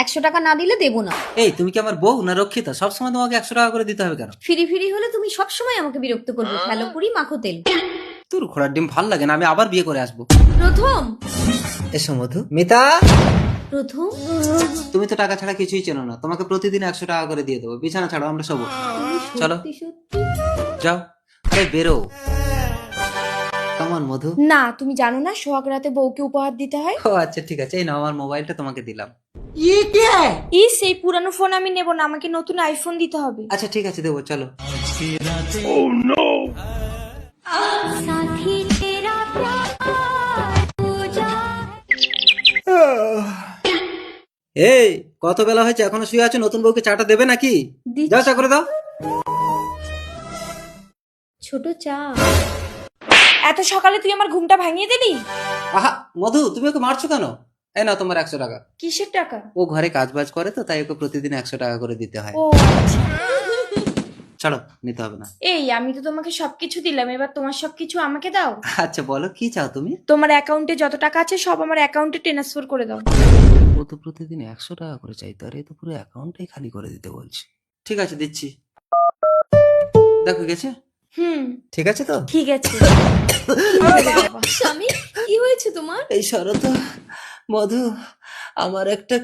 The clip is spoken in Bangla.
100 টাকা না দিলে দেবো না। এই তুমি কি আমার বউ না রক্ষিতা? সবসময় তোমাকে 100 টাকা করে দিতে হবে কেন? ফ্রি ফ্রি হলে তুমি সবসময় আমাকে বিরক্ত করবে। ফেলো পুরি মাখো তেল। তোর ঘোড়ার ডিম ভাল লাগে না, আমি আবার বিয়ে করে আসবো। প্রথম এসো মধু। মিতা, প্রথম তুমি তো টাকা ছাড়া কিছুই চেনো না, তোমাকে প্রতিদিন 100 টাকা করে দিয়ে দেবো। বিছানা ছাড়ো, আমরা শোবো। চলো সত্যি সত্যি যাও, আরে বেরো। কেমন মধু? না, তুমি জানো না সোহাগ রাতে বউকে উপহার দিতে হয়। ও আচ্ছা ঠিক আছে, এই নাও আমার মোবাইলটা তোমাকে দিলাম। ইস, এই পুরানো ফোন আমি নেব না, আমাকে নতুন আইফোন দিতে হবে। আচ্ছা ঠিক আছে, দেবো, চলো। এই কত বেলা হয়েছে, এখনো শুয়ে আছো? নতুন বউকে চাটা দেবে নাকি? দিচ্ছি। যাও চা করে দাও। ছোট চা। এত সকালে তুই আমার ঘুমটা ভাঙিয়ে দিলি। আহা মধু, তুমি ওকে মারছো কেন? এই নাও তোমার 100 টাকা। কিসের টাকা? ও ঘরে কাজ বাজ করে তো, তাই ওকে প্রতিদিন 100 টাকা করে দিতে হয়। ও আচ্ছা। ছাড়ো, নিতে হবে না। এই আমি তো তোমাকে সবকিছু দিলাম, এবার তোমার সবকিছু আমাকে দাও। আচ্ছা বলো, কি চাও তুমি? তোমার অ্যাকাউন্টে যত টাকা আছে সব আমার অ্যাকাউন্টে ট্রান্সফার করে দাও। ও তো প্রতিদিন 100 টাকা করে চাইতো, আর এ তো পুরো অ্যাকাউন্টটাই খালি করে দিতে বলছে। ঠিক আছে, দিচ্ছি। দেখো গেছে। ঠিক আছে তো? ঠিক আছে। স্বামী, কি হয়েছে তোমার? এই শরৎ, মধু, আমার একটা